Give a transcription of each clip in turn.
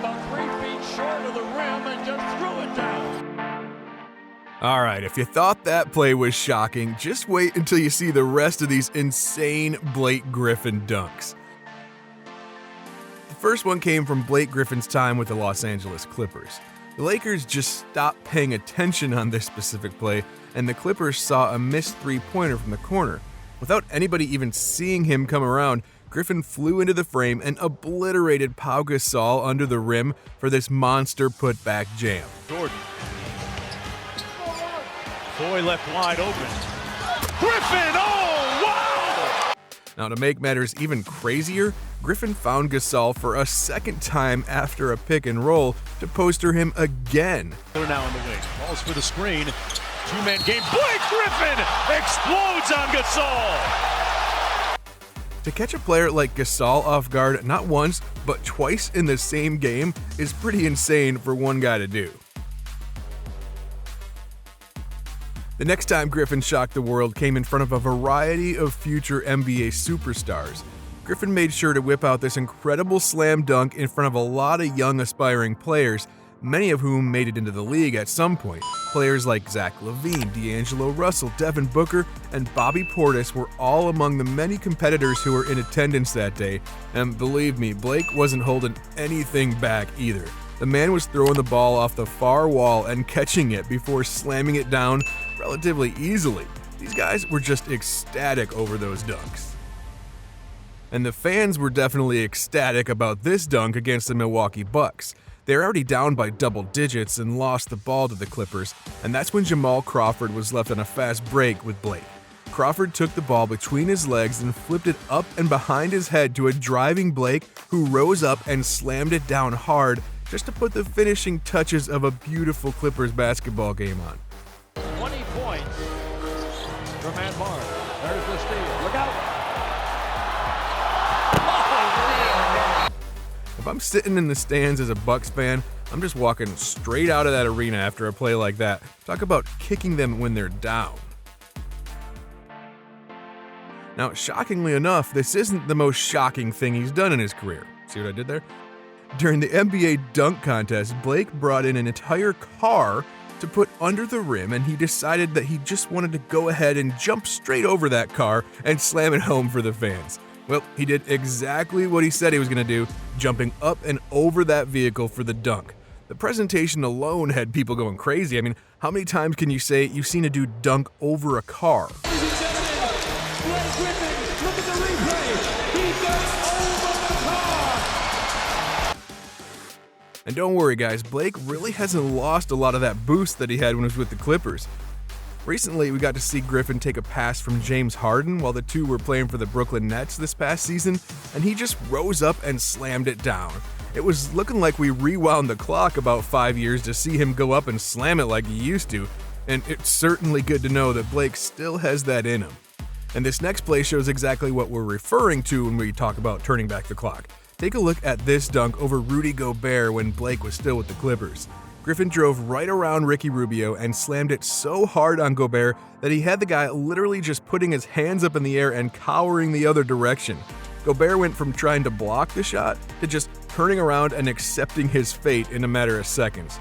about 3 feet short of the rim and just threw it down. Alright, if you thought that play was shocking, just wait until you see the rest of these insane Blake Griffin dunks. The first one came from Blake Griffin's time with the Los Angeles Clippers. The Lakers just stopped paying attention on this specific play, and the Clippers saw a missed three-pointer from the corner. Without anybody even seeing him come around, Griffin flew into the frame and obliterated Pau Gasol under the rim for this monster putback jam. Jordan. Boy left wide open. Griffin, oh, wow! Now, to make matters even crazier, Griffin found Gasol for a second time after a pick and roll to poster him again. They're now in the wing. Balls for the screen. Two-man game. Blake Griffin explodes on Gasol. To catch a player like Gasol off guard not once, but twice in the same game is pretty insane for one guy to do. The next time Griffin shocked the world came in front of a variety of future NBA superstars. Griffin made sure to whip out this incredible slam dunk in front of a lot of young aspiring players, many of whom made it into the league at some point. Players like Zach LaVine, D'Angelo Russell, Devin Booker, and Bobby Portis were all among the many competitors who were in attendance that day, and believe me, Blake wasn't holding anything back either. The man was throwing the ball off the far wall and catching it before slamming it down relatively easily. These guys were just ecstatic over those dunks. And the fans were definitely ecstatic about this dunk against the Milwaukee Bucks. They were already down by double digits and lost the ball to the Clippers, and that's when Jamal Crawford was left on a fast break with Blake. Crawford took the ball between his legs and flipped it up and behind his head to a driving Blake, who rose up and slammed it down hard just to put the finishing touches of a beautiful Clippers basketball game on. 20 points for Matt Barnes. There's the steal. Look out. If I'm sitting in the stands as a Bucks fan, I'm just walking straight out of that arena after a play like that. Talk about kicking them when they're down. Now, shockingly enough, this isn't the most shocking thing he's done in his career. See what I did there? During the NBA dunk contest, Blake brought in an entire car to put under the rim, and he decided that he just wanted to go ahead and jump straight over that car and slam it home for the fans. Well, he did exactly what he said he was going to do, jumping up and over that vehicle for the dunk. The presentation alone had people going crazy. I mean, how many times can you say you've seen a dude dunk over a car? Ladies and gentlemen, Blake Griffin, look at the replay. He dunked over the car. And don't worry guys, Blake really hasn't lost a lot of that boost that he had when he was with the Clippers. Recently, we got to see Griffin take a pass from James Harden while the two were playing for the Brooklyn Nets this past season, and he just rose up and slammed it down. It was looking like we rewound the clock about 5 years to see him go up and slam it like he used to, and it's certainly good to know that Blake still has that in him. And this next play shows exactly what we're referring to when we talk about turning back the clock. Take a look at this dunk over Rudy Gobert when Blake was still with the Clippers. Griffin drove right around Ricky Rubio and slammed it so hard on Gobert that he had the guy literally just putting his hands up in the air and cowering the other direction. Gobert went from trying to block the shot to just turning around and accepting his fate in a matter of seconds.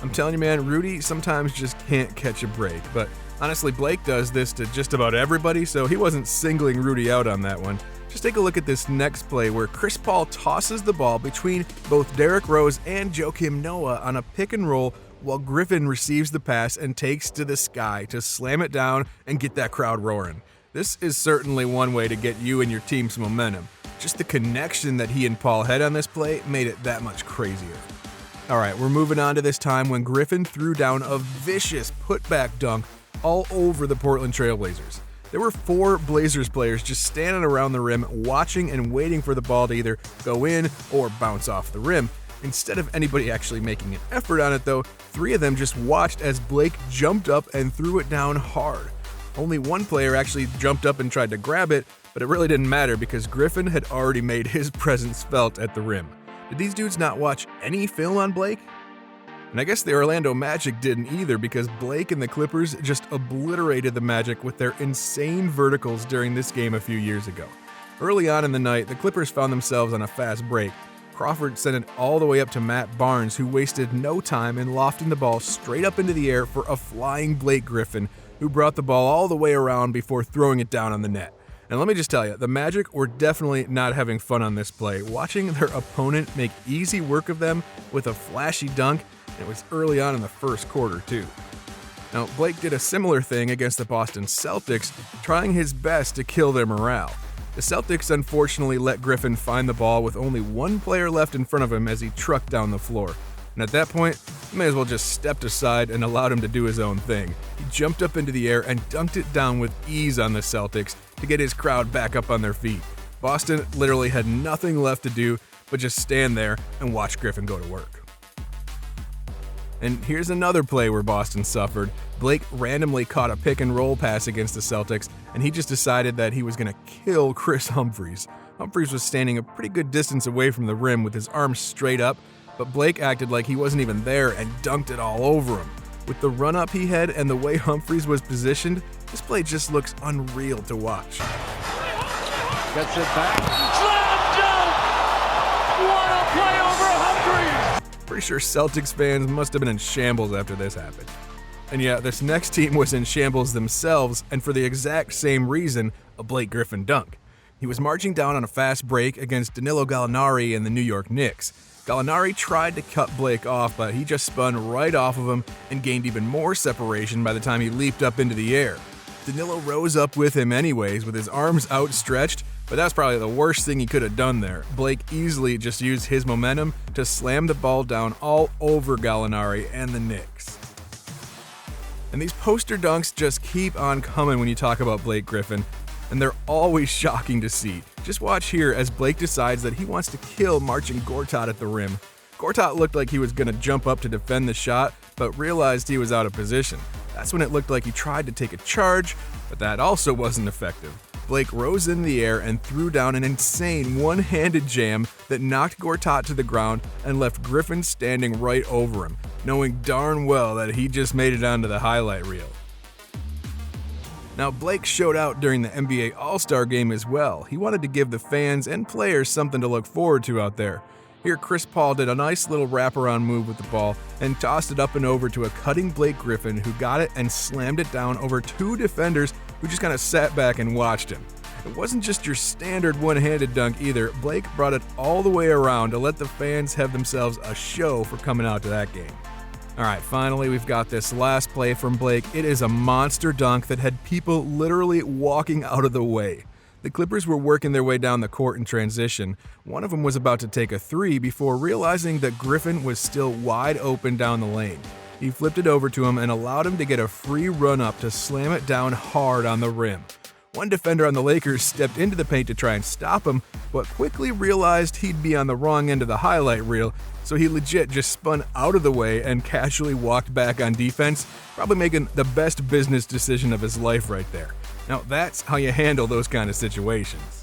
I'm telling you, man, Rudy sometimes just can't catch a break, but honestly, Blake does this to just about everybody, so he wasn't singling Rudy out on that one. Just take a look at this next play where Chris Paul tosses the ball between both Derrick Rose and Joakim Noah on a pick and roll while Griffin receives the pass and takes to the sky to slam it down and get that crowd roaring. This is certainly one way to get you and your team some momentum. Just the connection that he and Paul had on this play made it that much crazier. Alright, we're moving on to this time when Griffin threw down a vicious putback dunk all over the Portland Trailblazers. There were 4 Blazers players just standing around the rim watching and waiting for the ball to either go in or bounce off the rim. Instead of anybody actually making an effort on it though, 3 of them just watched as Blake jumped up and threw it down hard. Only one player actually jumped up and tried to grab it, but it really didn't matter because Griffin had already made his presence felt at the rim. Did these dudes not watch any film on Blake? And I guess the Orlando Magic didn't either because Blake and the Clippers just obliterated the Magic with their insane verticals during this game a few years ago. Early on in the night, the Clippers found themselves on a fast break. Crawford sent it all the way up to Matt Barnes, who wasted no time in lofting the ball straight up into the air for a flying Blake Griffin, who brought the ball all the way around before throwing it down on the net. And let me just tell you, the Magic were definitely not having fun on this play, watching their opponent make easy work of them with a flashy dunk, and it was early on in the first quarter too. Now, Blake did a similar thing against the Boston Celtics, trying his best to kill their morale. The Celtics unfortunately let Griffin find the ball with only one player left in front of him as he trucked down the floor. And at that point, he may as well just stepped aside and allowed him to do his own thing. He jumped up into the air and dunked it down with ease on the Celtics to get his crowd back up on their feet. Boston literally had nothing left to do but just stand there and watch Griffin go to work. And here's another play where Boston suffered. Blake randomly caught a pick and roll pass against the Celtics, and he just decided that he was going to kill Chris Humphries. Humphries was standing a pretty good distance away from the rim with his arms straight up, but Blake acted like he wasn't even there and dunked it all over him. With the run-up he had and the way Humphries was positioned, this play just looks unreal to watch. Gets it back. Slam dunk! What a play over Humphries! Pretty sure Celtics fans must have been in shambles after this happened. And yeah, this next team was in shambles themselves, and for the exact same reason, a Blake Griffin dunk. He was marching down on a fast break against Danilo Gallinari and the New York Knicks. Gallinari tried to cut Blake off, but he just spun right off of him and gained even more separation by the time he leaped up into the air. Danilo rose up with him anyways, with his arms outstretched, but that's probably the worst thing he could have done there. Blake easily just used his momentum to slam the ball down all over Gallinari and the Knicks. And these poster dunks just keep on coming when you talk about Blake Griffin, and they're always shocking to see. Just watch here as Blake decides that he wants to kill Marcin Gortat at the rim. Gortat looked like he was going to jump up to defend the shot, but realized he was out of position. That's when it looked like he tried to take a charge, but that also wasn't effective. Blake rose in the air and threw down an insane one-handed jam that knocked Gortat to the ground and left Griffin standing right over him, knowing darn well that he just made it onto the highlight reel. Now, Blake showed out during the NBA All-Star Game as well. He wanted to give the fans and players something to look forward to out there. Here, Chris Paul did a nice little wraparound move with the ball and tossed it up and over to a cutting Blake Griffin, who got it and slammed it down over two defenders who just kind of sat back and watched him. It wasn't just your standard one-handed dunk either. Blake brought it all the way around to let the fans have themselves a show for coming out to that game. Alright, finally we've got this last play from Blake. It is a monster dunk that had people literally walking out of the way. The Clippers were working their way down the court in transition. One of them was about to take a three before realizing that Griffin was still wide open down the lane. He flipped it over to him and allowed him to get a free run-up to slam it down hard on the rim. One defender on the Lakers stepped into the paint to try and stop him, but quickly realized he'd be on the wrong end of the highlight reel, so he legit just spun out of the way and casually walked back on defense, probably making the best business decision of his life right there. Now that's how you handle those kind of situations.